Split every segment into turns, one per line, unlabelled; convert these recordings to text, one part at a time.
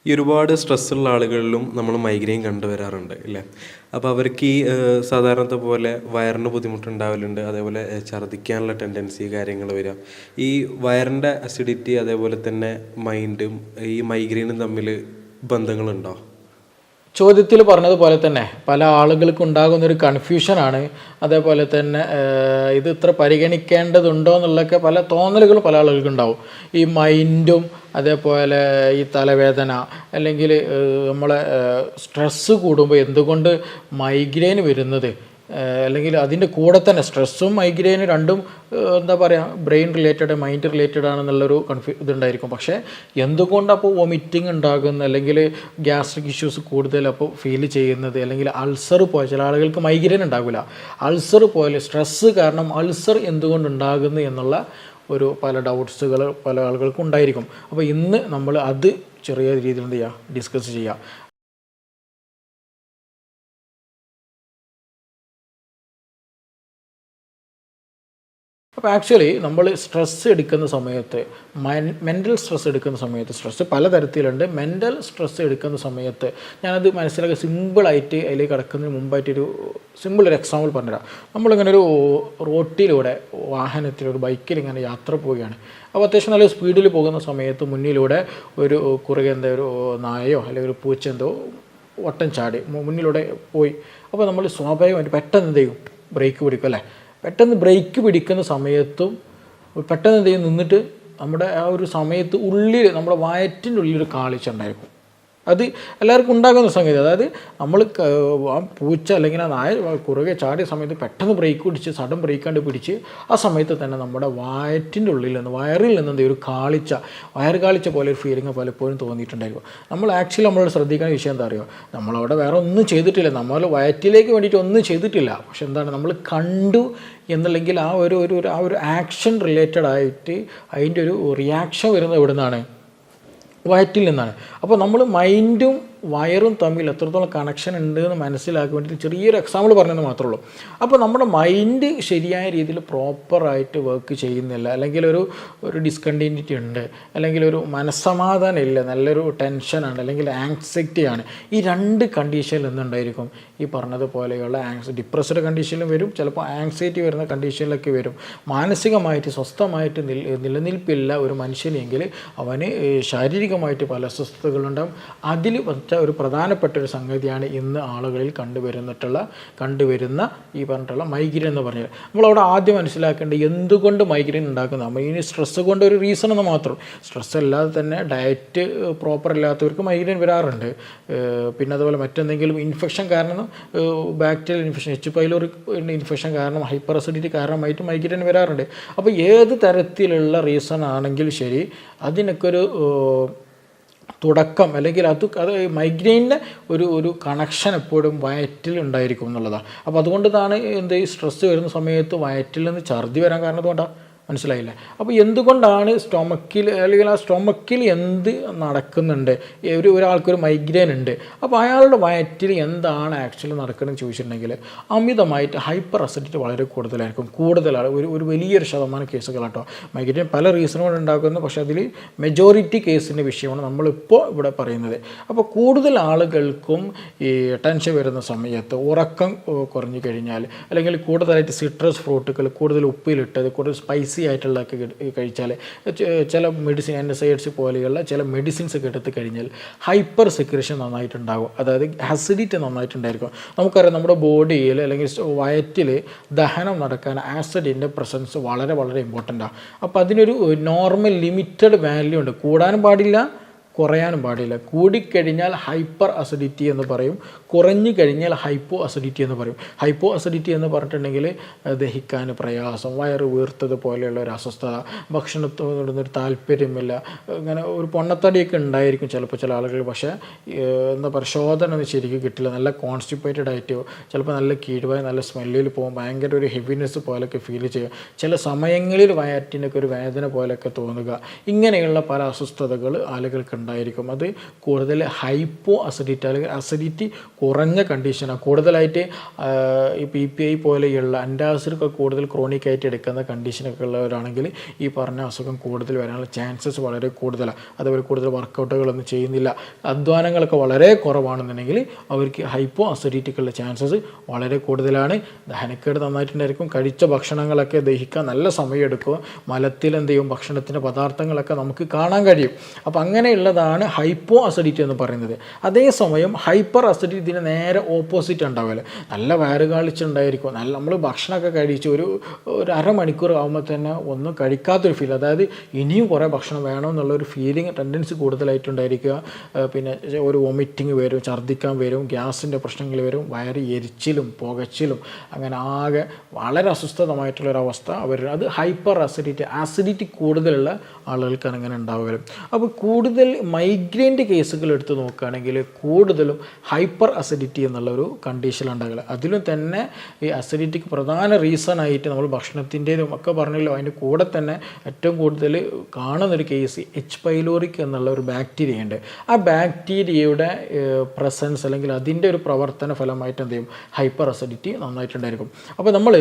ഈ ഒരുപാട് സ്ട്രെസ്സുള്ള ആളുകളിലും നമ്മൾ മൈഗ്രെയിൻ കണ്ടുവരാറുണ്ട് ഇല്ലേ? അപ്പോൾ അവർക്ക് ഈ സാധാരണത്തെ പോലെ വയറിന് ബുദ്ധിമുട്ടുണ്ടാവലുണ്ട്, അതേപോലെ ഛർദ്ദിക്കാനുള്ള ടെൻഡൻസി കാര്യങ്ങൾ വരിക. ഈ വയറിൻ്റെ അസിഡിറ്റി അതേപോലെ തന്നെ മൈൻഡും ഈ മൈഗ്രെയിനും തമ്മിൽ ബന്ധങ്ങളുണ്ടോ?
ചോദ്യത്തിൽ പറഞ്ഞതുപോലെ തന്നെ പല ആളുകൾക്കും ഉണ്ടാകുന്നൊരു കൺഫ്യൂഷനാണ്. അതേപോലെ തന്നെ ഇത് ഇത്ര പരിഗണിക്കേണ്ടതുണ്ടോ എന്നുള്ളതൊക്കെ പല തോന്നലുകളും പല ആളുകൾക്കും ഉണ്ടാവും. ഈ മൈൻഡും അതേപോലെ ഈ തലവേദന അല്ലെങ്കിൽ നമ്മളെ സ്ട്രെസ്സ് കൂടുമ്പോൾ എന്തുകൊണ്ട് മൈഗ്രെയിൻ വരുന്നത്, അല്ലെങ്കിൽ അതിൻ്റെ കൂടെ തന്നെ സ്ട്രെസ്സും മൈഗ്രെയിനും രണ്ടും എന്താ പറയുക ബ്രെയിൻ റിലേറ്റഡ് മൈൻഡ് റിലേറ്റഡ് ആണെന്നുള്ളൊരു ഇതുണ്ടായിരിക്കും. പക്ഷേ എന്തുകൊണ്ടപ്പോൾ വൊമിറ്റിംഗ് ഉണ്ടാകുന്നത്, അല്ലെങ്കിൽ ഗ്യാസ്ട്രിക് ഇഷ്യൂസ് കൂടുതൽ അപ്പോൾ ഫീൽ ചെയ്യുന്നത്, അല്ലെങ്കിൽ അൾസർ പോലെ ചില ആളുകൾക്ക് മൈഗ്രെയിൻ ഉണ്ടാകില്ല, അൾസർ പോലെ സ്ട്രെസ്സ് കാരണം അൾസർ എന്തുകൊണ്ടുണ്ടാകുന്നു എന്നുള്ള ഒരു പല ഡൗട്ട്സുകൾ പല ആളുകൾക്കും ഉണ്ടായിരിക്കും. അപ്പോൾ ഇന്ന് നമ്മൾ അത് ചെറിയ രീതിയിൽ എന്ത് ചെയ്യുക ഡിസ്കസ് ചെയ്യുക. അപ്പോൾ ആക്ച്വലി നമ്മൾ സ്ട്രെസ്സ് എടുക്കുന്ന സമയത്ത് മെൻ്റൽ സ്ട്രെസ് എടുക്കുന്ന സമയത്ത് സ്ട്രെസ്സ് പലതരത്തിലുണ്ട്. മെൻ്റൽ സ്ട്രെസ്സ് എടുക്കുന്ന സമയത്ത് ഞാനത് മനസ്സിലാക്കി സിമ്പിളായിട്ട് അതിലേക്ക് കിടക്കുന്നതിന് മുമ്പായിട്ടൊരു സിമ്പിളൊരു എക്സാമ്പിൾ പറഞ്ഞുതരാം. നമ്മളിങ്ങനെ ഒരു റോട്ടിലൂടെ വാഹനത്തിൽ ഒരു ബൈക്കിൽ ഇങ്ങനെ യാത്ര പോവുകയാണ്. അപ്പോൾ അത്യാവശ്യം നല്ല സ്പീഡിൽ പോകുന്ന സമയത്ത് മുന്നിലൂടെ ഒരു കുറുകെ എന്താ ഒരു നായയോ അല്ലെങ്കിൽ ഒരു പൂച്ച എന്തോ വട്ടം ചാടി മുന്നിലൂടെ പോയി. അപ്പോൾ നമ്മൾ സ്വാഭാവികമായിട്ട് പെട്ടെന്ന് എന്ത് ചെയ്യും ബ്രേക്ക് പിടിക്കും അല്ലേ. പെട്ടെന്ന് ബ്രേക്ക് പിടിക്കുന്ന സമയത്തും പെട്ടെന്ന് എന്ത് ചെയ്യും നിന്നിട്ട് നമ്മുടെ ആ ഒരു സമയത്ത് ഉള്ളിൽ നമ്മുടെ വയറ്റിൻ്റെ ഉള്ളിലൊരു കാളിച്ച ഉണ്ടായിരിക്കും. അത് എല്ലാവർക്കും ഉണ്ടാകുന്ന സംഗതി. അതായത് നമ്മൾ ആ പൂച്ച അല്ലെങ്കിൽ ആ നായ കുറുകെ ചാടിയ സമയത്ത് പെട്ടെന്ന് ബ്രേക്ക് പിടിച്ച് സഡൻ ബ്രേക്ക് കണ്ട് പിടിച്ച് ആ സമയത്ത് തന്നെ നമ്മുടെ വയറ്റിൻ്റെ ഉള്ളിൽ നിന്ന് വയറിൽ നിന്ന് എന്തെങ്കിലും ഒരു കാളിച്ച വയർ കാളിച്ച പോലെ ഒരു ഫീലിംഗ് പലപ്പോഴും തോന്നിയിട്ടുണ്ടായിരിക്കും. നമ്മൾ ആക്ച്വലി നമ്മൾ ശ്രദ്ധിക്കുന്ന വിഷയം എന്താ അറിയുമോ, നമ്മളവിടെ വേറെ ഒന്നും ചെയ്തിട്ടില്ല, നമ്മൾ വയറ്റിലേക്ക് വേണ്ടിയിട്ട് ഒന്നും ചെയ്തിട്ടില്ല. പക്ഷെ എന്താണ് നമ്മൾ കണ്ടു എന്നല്ലെങ്കിൽ ആ ഒരു ആക്ഷൻ റിലേറ്റഡ് ആയിട്ട് അതിൻ്റെ ഒരു റിയാക്ഷൻ വരുന്നത് എവിടെ നിന്നാണ്, വയറ്റിൽ നിന്നാണ്. അപ്പോൾ നമ്മൾ മൈൻഡും വയറും തമ്മിൽ എത്രത്തോളം കണക്ഷൻ ഉണ്ട് എന്ന് മനസ്സിലാക്കാൻ വേണ്ടിയിട്ട് ചെറിയൊരു എക്സാമ്പിൾ പറഞ്ഞതെന്ന് മാത്രമേ ഉള്ളൂ. അപ്പോൾ നമ്മുടെ മൈൻഡ് ശരിയായ രീതിയിൽ പ്രോപ്പറായിട്ട് വർക്ക് ചെയ്യുന്നില്ല, അല്ലെങ്കിൽ ഒരു ഡിസ്കണ്ടിന്യൂറ്റി ഉണ്ട്, അല്ലെങ്കിൽ ഒരു മനസ്സമാധാനം ഇല്ല, നല്ലൊരു ടെൻഷനാണ്, അല്ലെങ്കിൽ ആങ്സൈറ്റിയാണ്. ഈ രണ്ട് കണ്ടീഷനിൽ നിന്നുണ്ടായിരിക്കും ഈ പറഞ്ഞതുപോലെയുള്ള ഡിപ്രസ്ഡ് കണ്ടീഷനിലും വരും, ചിലപ്പോൾ ആങ്സൈറ്റി വരുന്ന കണ്ടീഷനിലൊക്കെ വരും. മാനസികമായിട്ട് സ്വസ്ഥമായിട്ട് നിലനിൽപ്പില്ല ഒരു മനുഷ്യനെങ്കിൽ അവന് ശാരീരികമായിട്ട് പല അസ്വസ്ഥതകളുണ്ടാകും. അതിൽ ഒരു പ്രധാനപ്പെട്ട ഒരു സംഗതിയാണ് ഇന്ന് ആളുകളിൽ കണ്ടുവരുന്ന ഈ പറഞ്ഞിട്ടുള്ള മൈഗ്രെയിൻ എന്ന് പറഞ്ഞാൽ. നമ്മളവിടെ ആദ്യം മനസ്സിലാക്കേണ്ടത് എന്തുകൊണ്ട് മൈഗ്രെയിൻ ഉണ്ടാക്കുന്നത്. മൈഗ്രെയിൻ സ്ട്രെസ്സ് കൊണ്ട് ഒരു റീസൺ എന്ന് മാത്രം. സ്ട്രെസ്സ് അല്ലാതെ തന്നെ ഡയറ്റ് പ്രോപ്പർ അല്ലാത്തവർക്ക് മൈഗ്രെയിൻ വരാറുണ്ട്. പിന്നെ അതുപോലെ മറ്റെന്തെങ്കിലും ഇൻഫെക്ഷൻ കാരണം bacterial infection H. Pylori infection കാരണം ഹൈപ്പർ അസിഡിറ്റി കാരണമായിട്ട് മൈഗ്രെയിൻ വരാറുണ്ട്. അപ്പോൾ ഏത് തരത്തിലുള്ള റീസൺ ആണെങ്കിൽ ശരി അതിനൊക്കെ ഒരു തുടക്കം അല്ലെങ്കിൽ അത് മൈഗ്രെയിനിൻ്റെ ഒരു കണക്ഷൻ എപ്പോഴും വയറ്റിൽ ഉണ്ടായിരിക്കും എന്നുള്ളതാണ്. അപ്പോൾ അതുകൊണ്ടാണ് എന്ത് സ്ട്രെസ്സ് വരുന്ന സമയത്ത് വയറ്റിൽ നിന്ന് ഛർദി വരാൻ കാരണം അതുകൊണ്ടാണ്. മനസ്സിലായില്ലേ? അപ്പോൾ എന്തുകൊണ്ടാണ് സ്റ്റൊമക്കിൽ അല്ലെങ്കിൽ ആ സ്റ്റൊമക്കിൽ എന്ത് നടക്കുന്നുണ്ട്, ഒരാൾക്കൊരു മൈഗ്രെയിൻ ഉണ്ട്, അപ്പോൾ അയാളുടെ വയറ്റിൽ എന്താണ് ആക്ച്വലി നടക്കുന്നതെന്ന് ചോദിച്ചിട്ടുണ്ടെങ്കിൽ അമിതമായിട്ട് ഹൈപ്പർ അസിഡിറ്റി വളരെ കൂടുതലായിരിക്കും. കൂടുതലാണ് ഒരു വലിയൊരു ശതമാനം കേസുകളാട്ടോ മൈഗ്രെയിൻ പല റീസണുകൾ ഉണ്ടാക്കുന്നു. പക്ഷേ അതിൽ മെജോറിറ്റി കേസിൻ്റെ വിഷയമാണ് നമ്മളിപ്പോൾ ഇവിടെ പറയുന്നത്. അപ്പോൾ കൂടുതൽ ആളുകൾക്കും ഈ ടെൻഷൻ വരുന്ന സമയത്ത് ഉറക്കം കുറഞ്ഞു കഴിഞ്ഞാൽ, അല്ലെങ്കിൽ കൂടുതലായിട്ട് സിട്രസ് ഫ്രൂട്ടുകൾ കൂടുതൽ ഉപ്പിലിട്ടത് കൂടുതൽ സ്പൈസി ആയിട്ടുള്ളതൊക്കെ കഴിച്ചാൽ, ചില മെഡിസിൻ NSAIDs പോലെയുള്ള ചില മെഡിസിൻസ് ഒക്കെ എടുത്ത് കഴിഞ്ഞാൽ ഹൈപ്പർ സെക്രീഷൻ നന്നായിട്ടുണ്ടാകും. അതായത് ആസിഡിറ്റി നന്നായിട്ടുണ്ടായിരിക്കും. നമുക്കറിയാം നമ്മുടെ ബോഡിയിൽ അല്ലെങ്കിൽ വയറ്റിൽ ദഹനം നടക്കാൻ ആസിഡിൻ്റെ പ്രസൻസ് വളരെ വളരെ ഇമ്പോർട്ടൻ്റാണ്. അപ്പോൾ അതിനൊരു നോർമൽ ലിമിറ്റഡ് വാല്യൂ ഉണ്ട്. കൂടാനും പാടില്ല, കുറയാനും പാടില്ല. കൂടിക്കഴിഞ്ഞാൽ ഹൈപ്പർ അസിഡിറ്റി എന്ന് പറയും, കുറഞ്ഞു കഴിഞ്ഞാൽ ഹൈപ്പോ അസിഡിറ്റി എന്ന് പറയും. ഹൈപ്പോ അസിഡിറ്റി എന്ന് പറഞ്ഞിട്ടുണ്ടെങ്കിൽ ദഹിക്കാൻ പ്രയാസം, വയറ് വീർത്തത് പോലെയുള്ള ഒരു അസ്വസ്ഥത, ഭക്ഷണത്തോടൊന്നൊരു താല്പര്യമില്ല, അങ്ങനെ ഒരു പൊണ്ണത്തടിയൊക്കെ ഉണ്ടായിരിക്കും ചിലപ്പോൾ ചില ആളുകൾ. പക്ഷേ എന്താ പറയുക ശോധന ഒന്നും ശരിക്കും കിട്ടില്ല, നല്ല കോൺസ്റ്റിപ്പേറ്റഡ് ആയിട്ട് ചിലപ്പോൾ നല്ല കീഴ്വായി നല്ല സ്മെല്ലിൽ പോകും, ഭയങ്കര ഒരു ഹെവിനെസ് പോലെയൊക്കെ ഫീൽ ചെയ്യുക, ചില സമയങ്ങളിൽ വയറ്റിനൊക്കെ ഒരു വേദന പോലെയൊക്കെ തോന്നുക, ഇങ്ങനെയുള്ള പല അസ്വസ്ഥതകൾ ആളുകൾക്ക് ഉണ്ടായിരിക്കും. അത് കൂടുതൽ ഹൈപ്പോ അസിഡിറ്റി അല്ലെങ്കിൽ അസിഡിറ്റി കുറഞ്ഞ കണ്ടീഷനാണ്. കൂടുതലായിട്ട് ഈ PPI പോലെയുള്ള അൻറ്റാസിഡൊക്കെ കൂടുതൽ ക്രോണിക്കായിട്ട് എടുക്കുന്ന കണ്ടീഷനൊക്കെ ഉള്ളവരാണെങ്കിൽ ഈ പറഞ്ഞ അസുഖം കൂടുതൽ വരാനുള്ള ചാൻസസ് വളരെ കൂടുതലാണ്. അതുപോലെ കൂടുതൽ വർക്കൗട്ടുകളൊന്നും ചെയ്യുന്നില്ല, അധ്വാനങ്ങളൊക്കെ വളരെ കുറവാണെന്നുണ്ടെങ്കിൽ അവർക്ക് ഹൈപ്പോ അസിഡിറ്റിക്കുള്ള ചാൻസസ് വളരെ കൂടുതലാണ്. ദഹനക്കേട് നന്നായിട്ടുണ്ടായിരിക്കും. കഴിച്ച ഭക്ഷണങ്ങളൊക്കെ ദഹിക്കാൻ നല്ല സമയമെടുക്കും. മലത്തിൽ എന്ത് ചെയ്യും, ഭക്ഷണത്തിൻ്റെ പദാർത്ഥങ്ങളൊക്കെ നമുക്ക് കാണാൻ കഴിയും. അപ്പോൾ അങ്ങനെയുള്ളതാണ് ഹൈപ്പോ അസിഡിറ്റി എന്ന് പറയുന്നത്. അതേസമയം ഹൈപ്പർ അസിഡിറ്റി ഇതിന് നേരെ ഓപ്പോസിറ്റ് ഉണ്ടാവില്ല. നല്ല വയറ് കാളിച്ചുണ്ടായിരിക്കും, നല്ല നമ്മൾ ഭക്ഷണമൊക്കെ കഴിച്ച് ഒരു അരമണിക്കൂർ ആകുമ്പോൾ തന്നെ ഒന്നും കഴിക്കാത്തൊരു ഫീൽ, അതായത് ഇനിയും കുറേ ഭക്ഷണം വേണം എന്നുള്ളൊരു ഫീലിംഗ് ടെൻഡൻസി കൂടുതലായിട്ടുണ്ടായിരിക്കുക. പിന്നെ ഒരു വൊമിറ്റിങ് വരും, ഛർദ്ദിക്കാൻ വരും, ഗ്യാസിൻ്റെ പ്രശ്നങ്ങൾ വരും, വയറ് എരിച്ചിലും പുകച്ചിലും, അങ്ങനെ ആകെ വളരെ അസ്വസ്ഥതമായിട്ടുള്ളൊരവസ്ഥ അവർ. അത് ഹൈപ്പർ ആസിഡിറ്റി കൂടുതലുള്ള ആളുകൾക്കാണ് അങ്ങനെ ഉണ്ടാവുക. അപ്പോൾ കൂടുതൽ മൈഗ്രെയിൻ്റെ കേസുകൾ എടുത്ത് നോക്കുകയാണെങ്കിൽ കൂടുതലും ഹൈപ്പർ അസിഡിറ്റി എന്നുള്ളൊരു കണ്ടീഷനുണ്ടാകുക. അതിലും തന്നെ ഈ അസിഡിറ്റിക്ക് പ്രധാന റീസൺ ആയിട്ട് നമ്മൾ ഭക്ഷണത്തിൻ്റെതും ഒക്കെ പറഞ്ഞല്ലോ, അതിൻ്റെ കൂടെ തന്നെ ഏറ്റവും കൂടുതൽ കാണുന്നൊരു കേസ് H. പൈലോറിക് എന്നുള്ള ഒരു ബാക്ടീരിയ ഉണ്ട്. ആ ബാക്ടീരിയയുടെ പ്രസൻസ് അല്ലെങ്കിൽ അതിൻ്റെ ഒരു പ്രവർത്തന ഫലമായിട്ട് എന്ത് ചെയ്യും, ഹൈപ്പർ അസിഡിറ്റി നന്നായിട്ടുണ്ടായിരിക്കും. അപ്പോൾ നമ്മൾ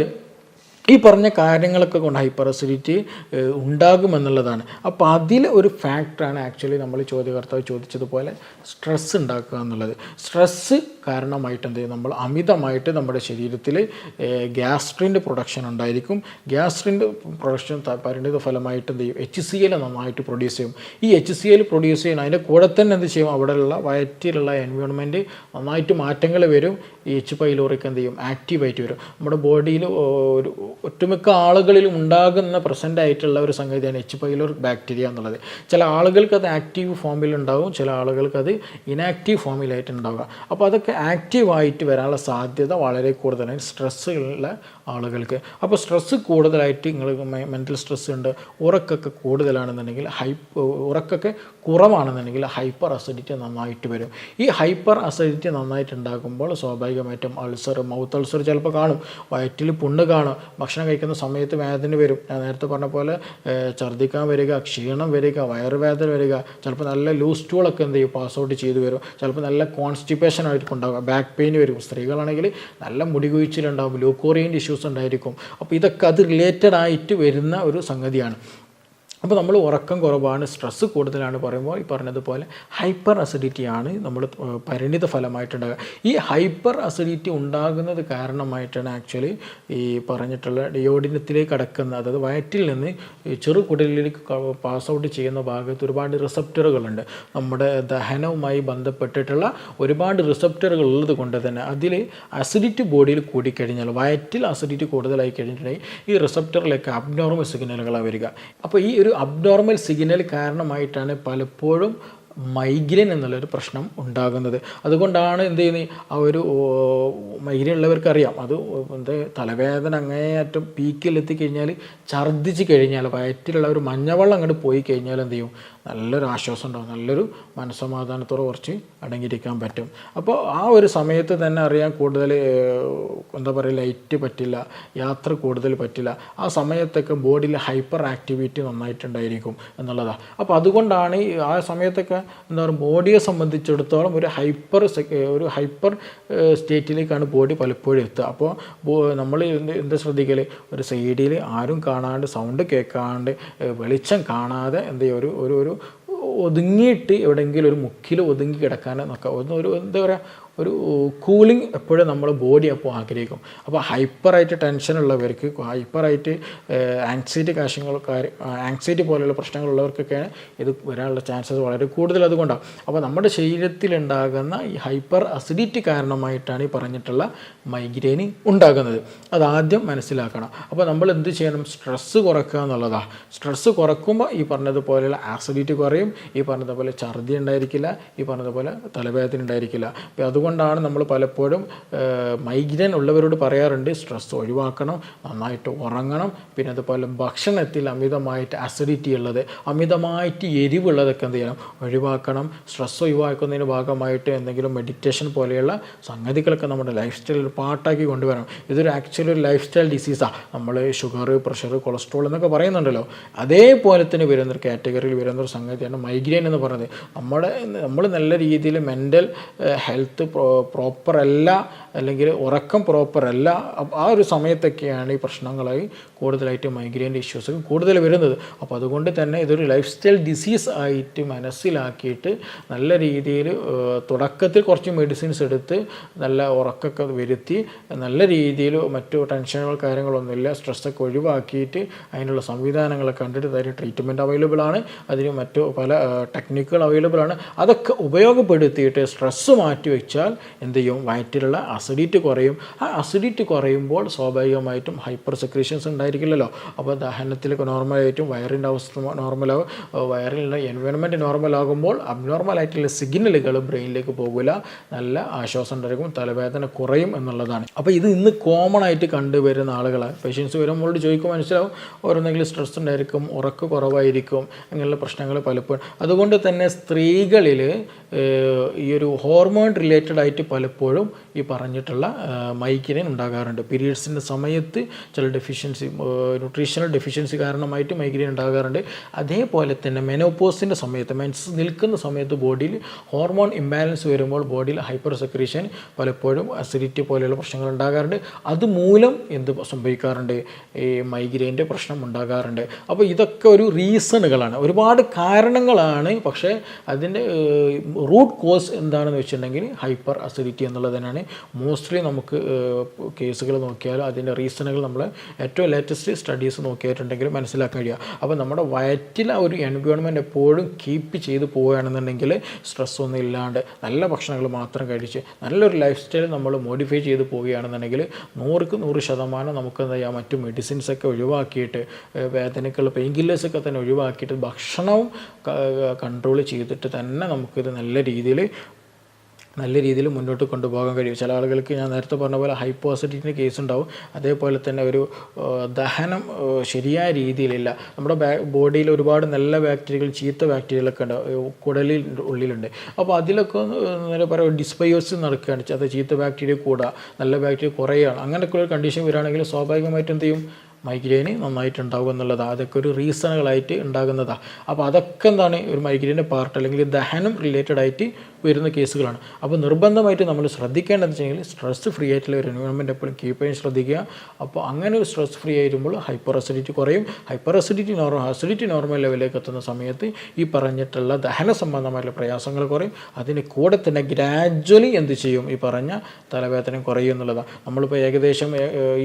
ഈ പറഞ്ഞ കാര്യങ്ങളൊക്കെ കൊണ്ട് ഹൈപ്പർ അസിഡിറ്റി ഉണ്ടാകുമെന്നുള്ളതാണ്. അപ്പോൾ അതിൽ ഒരു ഫാക്ടറാണ് ആക്ച്വലി നമ്മൾ ചോദ്യകർത്താവ് ചോദിച്ചതുപോലെ സ്ട്രെസ്സ് ഉണ്ടാക്കുക എന്നുള്ളത്. സ്ട്രെസ്സ് കാരണമായിട്ട് എന്ത് ചെയ്യും, നമ്മൾ അമിതമായിട്ട് നമ്മുടെ ശരീരത്തിൽ ഗ്യാസ്ട്രിൻ്റെ പ്രൊഡക്ഷൻ ഉണ്ടായിരിക്കും. ഗ്യാസ്ട്രിൻ്റെ പ്രൊഡക്ഷൻ പരിണിത ഫലമായിട്ട് എന്ത് ചെയ്യും, HCl നന്നായിട്ട് പ്രൊഡ്യൂസ് ചെയ്യും. ഈ HCl പ്രൊഡ്യൂസ് ചെയ്യുന്ന അതിൻ്റെ കൂടെ തന്നെ എന്ത് ചെയ്യും, അവിടെയുള്ള വയറ്റിലുള്ള എൻവയോൺമെൻറ്റ് നന്നായിട്ട് മാറ്റങ്ങൾ വരും. ഈ H. പൈലോറിക് എന്ത് ചെയ്യും, ആക്റ്റീവായിട്ട് വരും. നമ്മുടെ ബോഡിയിൽ ഒരു ഒട്ടുമിക്ക ആളുകളിലും ഉണ്ടാകുന്ന പ്രസൻ്റ് ആയിട്ടുള്ള ഒരു സംഗതിയാണ് H. പൈലോറിക് ബാക്ടീരിയ എന്നുള്ളത്. ചില ആളുകൾക്ക് അത് ആക്റ്റീവ് ഫോമിലുണ്ടാവും, ചില ആളുകൾക്ക് അത് ഇനാക്റ്റീവ് ഫോമിലായിട്ട് ഉണ്ടാവുക. അപ്പോൾ അതൊക്കെ ആക്റ്റീവായിട്ട് വരാനുള്ള സാധ്യത വളരെ കൂടുതലാണ് സ്ട്രെസ്സുള്ള ആളുകൾക്ക്. അപ്പോൾ സ്ട്രെസ്സ് കൂടുതലായിട്ട് നിങ്ങൾ മെൻ്റൽ സ്ട്രെസ് ഉണ്ട്, ഉറക്കൊക്കെ കൂടുതലാണെന്നുണ്ടെങ്കിൽ ഉറക്കൊക്കെ കുറവാണെന്നുണ്ടെങ്കിൽ ഹൈപ്പർ അസിഡിറ്റി നന്നായിട്ട് വരും. ഈ ഹൈപ്പർ അസിഡിറ്റി നന്നായിട്ട് ഉണ്ടാകുമ്പോൾ സ്വാഭാവികമായിട്ടും അൾസർ, മൗത്ത് അൾസർ ചിലപ്പോൾ കാണും, വയറ്റിൽ പുണ്ണ് കാണും, ഭക്ഷണം കഴിക്കുന്ന സമയത്ത് വേദന വരും. ഞാൻ നേരത്തെ പറഞ്ഞ പോലെ ഛർദ്ദിക്കാൻ വരിക, ക്ഷീണം വരിക, വയറുവേദന വരിക, ചിലപ്പോൾ നല്ല ലൂസ് സ്റ്റൂളൊക്കെ എന്ത് ചെയ്യും, പാസ് ഔട്ട് ചെയ്ത് വരും. ചിലപ്പോൾ നല്ല കോൺസ്റ്റിപ്പേഷൻ ആയിരിക്കും ഉണ്ടാകുക, ബാക്ക് പെയിൻ വരും. സ്ത്രീകളാണെങ്കിൽ നല്ല മുടി കൊഴിച്ചിലുണ്ടാകും, ലൂക്കോറിയൻ്റെ ഇഷ്യൂസ് ഉണ്ടായിരിക്കും. അപ്പോൾ ഇതൊക്കെ അത് റിലേറ്റഡ് ആയിട്ട് വരുന്ന ഒരു സംഗതിയാണ്. അപ്പോൾ നമ്മൾ ഉറക്കം കുറവാണ്, സ്ട്രെസ്സ് കൂടുതലാണ് പറയുമ്പോൾ ഈ പറഞ്ഞതുപോലെ ഹൈപ്പർ അസിഡിറ്റിയാണ് നമ്മൾ പരിണിത ഫലമായിട്ടുണ്ടാകുക. ഈ ഹൈപ്പർ അസിഡിറ്റി ഉണ്ടാകുന്നത് കാരണമായിട്ടാണ് ആക്ച്വലി ഈ പറഞ്ഞിട്ടുള്ള ഡിയോഡിനത്തിലേക്ക് കടക്കുന്ന, അതായത് വയറ്റിൽ നിന്ന് ചെറുകുടലിലേക്ക് പാസ് ഔട്ട് ചെയ്യുന്ന ഭാഗത്ത് ഒരുപാട് റിസപ്റ്ററുകളുണ്ട്. നമ്മുടെ ദഹനവുമായി ബന്ധപ്പെട്ടിട്ടുള്ള ഒരുപാട് റിസപ്റ്ററുകൾ ഉള്ളത് കൊണ്ട് തന്നെ അതിൽ അസിഡിറ്റി ബോഡിയിൽ കൂടിക്കഴിഞ്ഞാൽ, വയറ്റിൽ അസിഡിറ്റി കൂടുതലായി കഴിഞ്ഞിട്ടുണ്ടെങ്കിൽ ഈ റിസപ്റ്ററിലേക്ക് അബ്നോർമൽ സിഗ്നലുകളാണ് വരിക. അപ്പോൾ ഈ ഒരു അബ്നോർമൽ സിഗ്നൽ കാരണമായിട്ടാണ് പലപ്പോഴും മൈഗ്രെയിൻ എന്നുള്ളൊരു പ്രശ്നം ഉണ്ടാകുന്നത്. അതുകൊണ്ടാണ് എന്ത് ചെയ്യുന്നത്, ആ ഒരു മൈഗ്രെയിൻ ഉള്ളവർക്കറിയാം, അത് തലവേദന അങ്ങേയറ്റം പീക്കിലെത്തിക്കഴിഞ്ഞാൽ, ഛർദ്ദിച്ച് കഴിഞ്ഞാൽ, വയറ്റിലുള്ള ഒരു മഞ്ഞവെള്ളം അങ്ങോട്ട് പോയി കഴിഞ്ഞാൽ എന്ത് ചെയ്യും, നല്ലൊരു ആശ്വാസം ഉണ്ടാകും, നല്ലൊരു മനസ്സമാധാനത്തോടെ കുറച്ച് അടങ്ങിയിരിക്കാൻ പറ്റും. അപ്പോൾ ആ ഒരു സമയത്ത് തന്നെ അറിയാൻ കൂടുതൽ എന്താ പറയുക, ലൈറ്റ് പറ്റില്ല, യാത്ര കൂടുതൽ പറ്റില്ല. ആ സമയത്തൊക്കെ ബോഡിയിൽ ഹൈപ്പർ ആക്ടിവിറ്റി നന്നായിട്ടുണ്ടായിരിക്കും എന്നുള്ളതാണ്. അപ്പോൾ അതുകൊണ്ടാണ് ആ സമയത്തൊക്കെ എന്താ പറയുക, ബോഡിയെ സംബന്ധിച്ചിടത്തോളം ഒരു ഹൈപ്പർ സ്റ്റേറ്റിലേക്കാണ് ബോഡി പലപ്പോഴും എത്തുക. അപ്പോൾ നമ്മൾ എന്താ ശ്രദ്ധിക്കൽ, ഒരു സൈഡിൽ ആരും കാണാണ്ട്, സൗണ്ട് കേൾക്കാണ്ട്, വെളിച്ചം കാണാതെ എന്ത് ചെയ്യും, ഒരു ഒതുങ്ങിയിട്ട് എവിടെയെങ്കിലും ഒരു മുക്കിൽ ഒതുങ്ങി കിടക്കാൻ നോക്കുക. ഒരു എന്താ പറയുക, ഒരു കൂളിംഗ് എപ്പോഴും നമ്മൾ ബോഡി അപ്പോൾ ആഗ്രഹിക്കും. അപ്പോൾ ഹൈപ്പറായിട്ട് ടെൻഷനുള്ളവർക്ക്, ഹൈപ്പറായിട്ട് ആങ്സൈറ്റി പോലെയുള്ള പ്രശ്നങ്ങളുള്ളവർക്കൊക്കെയാണ് ഇത് വരാനുള്ള ചാൻസസ് വളരെ കൂടുതൽ. അതുകൊണ്ടാണ് അപ്പോൾ നമ്മുടെ ശരീരത്തിലുണ്ടാകുന്ന ഈ ഹൈപ്പർ അസിഡിറ്റി കാരണമായിട്ടാണ് ഈ പറഞ്ഞിട്ടുള്ള മൈഗ്രെയിൻ ഉണ്ടാകുന്നത്. അതാദ്യം മനസ്സിലാക്കണം. അപ്പോൾ നമ്മൾ എന്ത് ചെയ്യണം, സ്ട്രെസ്സ് കുറയ്ക്കുക എന്നുള്ളതാണ്. സ്ട്രെസ്സ് കുറയ്ക്കുമ്പോൾ ഈ പറഞ്ഞതുപോലെയുള്ള ആസിഡിറ്റി കുറയും, ഈ പറഞ്ഞതുപോലെ ഛർദി ഉണ്ടായിരിക്കില്ല, ഈ പറഞ്ഞതുപോലെ തലവേദന ഉണ്ടായിരിക്കില്ല. അപ്പോൾ അതുകൊണ്ടാണ് നമ്മൾ പലപ്പോഴും മൈഗ്രെയിൻ ഉള്ളവരോട് പറയാറുണ്ട് സ്ട്രെസ് ഒഴിവാക്കണം, നന്നായിട്ട് ഉറങ്ങണം, പിന്നെ അതുപോലെ ഭക്ഷണത്തിൽ അമിതമായിട്ട് അസിഡിറ്റി ഉള്ളത്, അമിതമായിട്ട് എരിവുള്ളതൊക്കെ എന്ത് ചെയ്യണം, ഒഴിവാക്കണം. സ്ട്രെസ് ഒഴിവാക്കുന്നതിന് ഭാഗമായിട്ട് എന്തെങ്കിലും മെഡിറ്റേഷൻ പോലെയുള്ള സംഗതികളൊക്കെ നമ്മുടെ ലൈഫ് സ്റ്റൈൽ ഒരു പാട്ടാക്കി കൊണ്ടുവരണം. ഇതൊരു ആക്ച്വലി ഒരു ലൈഫ് സ്റ്റൈൽ ഡിസീസാണ്. നമ്മൾ ഷുഗർ, പ്രഷർ, കൊളസ്ട്രോൾ എന്നൊക്കെ പറയുന്നുണ്ടല്ലോ, അതേപോലെ തന്നെ വരുന്നൊരു കാറ്റഗറിയിൽ വരുന്നൊരു സംഗതിയാണ് മൈഗ്രെയിൻ എന്ന് പറയുന്നത്. നമ്മൾ നല്ല രീതിയിൽ മെൻ്റൽ ഹെൽത്ത് പ്രോപ്പർ അല്ല, അല്ലെങ്കിൽ ഉറക്കം പ്രോപ്പർ അല്ല, ആ ഒരു സമയത്തൊക്കെയാണ് ഈ പ്രശ്നങ്ങളായി കൂടുതലായിട്ട് മൈഗ്രെയിൻ്റെ ഇഷ്യൂസ് കൂടുതൽ വരുന്നത്. അപ്പോൾ അതുകൊണ്ട് തന്നെ ഇതൊരു ലൈഫ് സ്റ്റൈൽ ഡിസീസ് ആയിട്ട് മനസ്സിലാക്കിയിട്ട് നല്ല രീതിയിൽ തുടക്കത്തിൽ കുറച്ച് മെഡിസിൻസ് എടുത്ത് നല്ല ഉറക്കമൊക്കെ വരുത്തി നല്ല രീതിയിൽ മറ്റു ടെൻഷനുകൾ കാര്യങ്ങളൊന്നുമില്ല, സ്ട്രെസ്സൊക്കെ ഒഴിവാക്കിയിട്ട് അതിനുള്ള സംവിധാനങ്ങളൊക്കെ കണ്ടിട്ട് അതിന് ട്രീറ്റ്മെൻറ്റ് അവൈലബിൾ ആണ്, അതിന് മറ്റു പല ടെക്നിക്കുകൾ അവൈലബിൾ ആണ്. അതൊക്കെ ഉപയോഗപ്പെടുത്തിയിട്ട് സ്ട്രെസ്സ് മാറ്റി വെച്ചാൽ എന്ത് ചെയ്യും, വയറ്റിലുള്ള അസിഡിറ്റി കുറയും. ആ അസിഡിറ്റി കുറയുമ്പോൾ സ്വാഭാവികമായിട്ടും ഹൈപ്പർ സെക്രീഷൻസ് ഉണ്ടായിരിക്കില്ലല്ലോ. അപ്പോൾ ദഹനത്തിലൊക്കെ നോർമലായിട്ടും വയറിൻ്റെ അവസ്ഥ നോർമലാകും, വയറിലുള്ള എൻവയോൺമെൻറ്റ് നോർമലാകുമ്പോൾ അബ്നോർമലായിട്ടുള്ള സിഗ്നലുകൾ ബ്രെയിനിലേക്ക് പോകില്ല, നല്ല ആശ്വാസം ഉണ്ടായിരിക്കും, തലവേദന കുറയും എന്നുള്ളതാണ്. അപ്പോൾ ഇത് ഇന്ന് കോമൺ ആയിട്ട് കണ്ടുവരുന്ന ആളുകളാണ്. പേഷ്യൻസ് വരുമ്പോഴോട് ചോദിക്കും മനസ്സിലാവും, ഓരോന്നെങ്കിലും സ്ട്രെസ് ഉണ്ടായിരിക്കും, ഉറക്കം കുറവായിരിക്കും, അങ്ങനെയുള്ള പ്രശ്നങ്ങൾ പലപ്പോഴും. അതുകൊണ്ട് തന്നെ സ്ത്രീകളിൽ ഈ ഒരു ഹോർമോൺ റിലേറ്റഡ് ആയിട്ട് പലപ്പോഴും ഈ പറഞ്ഞിട്ടുള്ള മൈഗ്രെയിൻ ഉണ്ടാകാറുണ്ട്. പീരീഡ്സിൻ്റെ സമയത്ത് ചില ഡെഫിഷ്യൻസി, ന്യൂട്രീഷണൽ ഡെഫിഷ്യൻസി കാരണമായിട്ട് മൈഗ്രെയിൻ ഉണ്ടാകാറുണ്ട്. അതേപോലെ തന്നെ മെനോപോസിൻ്റെ സമയത്ത്, മെൻസ് നിൽക്കുന്ന സമയത്ത് ബോഡിയിൽ ഹോർമോൺ ഇംബാലൻസ് വരുമ്പോൾ ബോഡിയിൽ ഹൈപ്പർ സെക്രീഷൻ, പലപ്പോഴും അസിഡിറ്റി പോലെയുള്ള പ്രശ്നങ്ങൾ ഉണ്ടാകാറുണ്ട്. അതുമൂലം എന്ത് സംഭവിക്കാറുണ്ട്, ഈ മൈഗ്രെയിൻ്റെ പ്രശ്നം ഉണ്ടാകാറുണ്ട്. അപ്പോൾ ഇതൊക്കെ ഒരു റീസണുകളാണ്, ഒരുപാട് കാരണങ്ങളാണ്. പക്ഷേ അതിൻ്റെ റൂട്ട് കോസ് എന്താണെന്ന് വെച്ചിട്ടുണ്ടെങ്കിൽ ഹൈപ്പർ അസിഡിറ്റി എന്നുള്ളത് തന്നെയാണ്. മോസ്റ്റ്ലി നമുക്ക് കേസുകൾ നോക്കിയാൽ അതിൻ്റെ റീസണുകൾ നമ്മൾ ഏറ്റവും ലേറ്റസ്റ്റ് സ്റ്റഡീസ് നോക്കിയിട്ടുണ്ടെങ്കിൽ മനസ്സിലാക്കാൻ കഴിയുക. അപ്പോൾ നമ്മുടെ വയറ്റിൽ ആ ഒരു എൻവയോൺമെൻറ്റ് എപ്പോഴും കീപ്പ് ചെയ്ത് പോവുകയാണെന്നുണ്ടെങ്കിൽ സ്ട്രെസ് ഒന്നും ഇല്ലാണ്ട് നല്ല ഭക്ഷണങ്ങൾ മാത്രം കഴിച്ച് നല്ലൊരു ലൈഫ് സ്റ്റൈൽ നമ്മൾ മോഡിഫൈ ചെയ്ത് പോവുകയാണെന്നുണ്ടെങ്കിൽ 100% നമുക്ക് എന്താ ചെയ്യുക, മറ്റു മെഡിസിൻസൊക്കെ ഒഴിവാക്കിയിട്ട്, വേദനക്കുള്ള പെയിൻ കില്ലേഴ്സൊക്കെ തന്നെ ഒഴിവാക്കിയിട്ട് ഭക്ഷണവും കൺട്രോൾ ചെയ്തിട്ട് തന്നെ നമുക്കിത് നല്ല രീതിയിൽ മുന്നോട്ട് കൊണ്ടുപോകാൻ കഴിയും. ചില ആളുകൾക്ക് ഞാൻ നേരത്തെ പറഞ്ഞ പോലെ ഹൈപ്പോ അസിഡിറ്റിൻ്റെ കേസ് ഉണ്ടാവും. അതേപോലെ തന്നെ ഒരു ദഹനം ശരിയായ രീതിയിലില്ല. നമ്മുടെ ബോഡിയിൽ ഒരുപാട് നല്ല ബാക്ടീരിയകൾ, ചീത്ത ബാക്ടീരിയകളൊക്കെ ഉണ്ട്, കുടലിൽ ഉള്ളിലുണ്ട്. അപ്പോൾ അതിലൊക്കെ നേരെ പറയുക ഡിസ്ബയോസിസ് നടക്കുകയാണ്. അത് ചീത്ത ബാക്ടീരിയ കൂടുക, നല്ല ബാക്ടീരിയ കുറയുകയാണ്. അങ്ങനെയൊക്കെയുള്ള കണ്ടീഷൻ വരികയാണെങ്കിൽ സ്വാഭാവികമായിട്ടും എന്ത് ചെയ്യും, മൈഗ്രെയിൻ നന്നായിട്ടുണ്ടാകും എന്നുള്ളതാണ്. അതൊക്കെ ഒരു റീസണുകളായിട്ട് ഉണ്ടാകുന്നതാണ്. അപ്പോൾ അതൊക്കെ എന്താണ് ഒരു മൈഗ്രെയിൻ്റെ പാർട്ട്, അല്ലെങ്കിൽ ദഹനം റിലേറ്റഡ് ആയിട്ട് വരുന്ന കേസുകളാണ്. അപ്പോൾ നിർബന്ധമായിട്ട് നമ്മൾ ശ്രദ്ധിക്കേണ്ടതെന്ന് വെച്ചിട്ടുണ്ടെങ്കിൽ സ്ട്രെസ് ഫ്രീ ആയിട്ടുള്ള ഒരു എൻവയോൺമെൻറ്റ് എപ്പോഴും കീപ്പ് ചെയ്യാൻ ശ്രദ്ധിക്കുക. അപ്പോൾ അങ്ങനെ ഒരു സ്ട്രെസ് ഫ്രീ ആയിരുമ്പോൾ ഹൈപ്പർ അസിഡിറ്റി കുറയും. ഹൈപ്പർ അസിഡിറ്റി നോർമൽ ലെവലിലേക്ക് എത്തുന്ന സമയത്ത് ഈ പറഞ്ഞിട്ടുള്ള ദഹന സംബന്ധമായിട്ടുള്ള പ്രയാസങ്ങൾ കുറയും. അതിന് കൂടെ തന്നെ ഗ്രാജ്വലി എന്ത് ചെയ്യും, ഈ പറഞ്ഞ തലവേദന കുറയും എന്നുള്ളതാണ്. നമ്മളിപ്പോൾ ഏകദേശം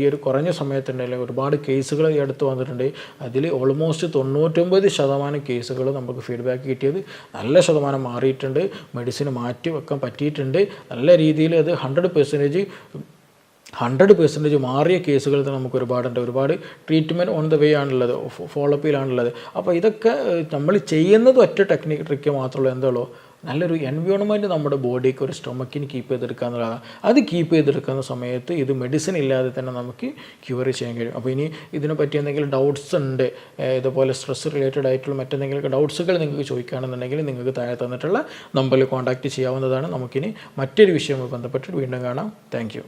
ഈ ഒരു കുറഞ്ഞ സമയത്തുണ്ടെങ്കിൽ ഒരുപാട് കേസുകൾ ഈ അടുത്ത് വന്നിട്ടുണ്ട്. അതിൽ ഓൾമോസ്റ്റ് 99% കേസുകൾ നമുക്ക് ഫീഡ്ബാക്ക് കിട്ടിയത് നല്ല ശതമാനം മാറിയിട്ടുണ്ട്, മെഡിസിൻ മാറ്റി വെക്കാൻ പറ്റിയിട്ടുണ്ട്. നല്ല രീതിയിൽ അത് 100% മാറിയ കേസുകൾ നമുക്ക് ഒരുപാടുണ്ട്. ഒരുപാട് ട്രീറ്റ്മെൻറ്റ് ഓൺ ദ വേ ആണുള്ളത്, ഫോളോ അപ്പിലാണുള്ളത്. അപ്പോൾ ഇതൊക്കെ നമ്മൾ ചെയ്യുന്നത് ഒറ്റ ട്രിക്ക് മാത്രമേ എന്തുള്ളൂ, നല്ലൊരു എൻവയോൺമെൻറ്റ് നമ്മുടെ ബോഡിക്ക്, ഒരു സ്റ്റൊമക്കിന് കീപ്പ് ചെയ്തെടുക്കുക എന്നുള്ളതാണ്. അത് കീപ്പ് ചെയ്തെടുക്കുന്ന സമയത്ത് ഇത് മെഡിസിൻ ഇല്ലാതെ തന്നെ നമുക്ക് ക്യൂർ ചെയ്യാൻ കഴിയും. അപ്പോൾ ഇനി ഇതിനെപ്പറ്റി എന്തെങ്കിലും ഡൗട്ട്സ് ഉണ്ട്, ഇതുപോലെ സ്ട്രെസ് റിലേറ്റഡ് ആയിട്ടുള്ള മറ്റെന്തെങ്കിലും ഡൗട്ട്സുകൾ നിങ്ങൾക്ക് ചോദിക്കുകയാണെന്നുണ്ടെങ്കിൽ നിങ്ങൾക്ക് താഴെ തന്നിട്ടുള്ള നമ്പറിൽ കോൺടാക്റ്റ് ചെയ്യാവുന്നതാണ്. നമുക്കിനി മറ്റൊരു വിഷയവുമായി ബന്ധപ്പെട്ട് വീണ്ടും കാണാം. താങ്ക്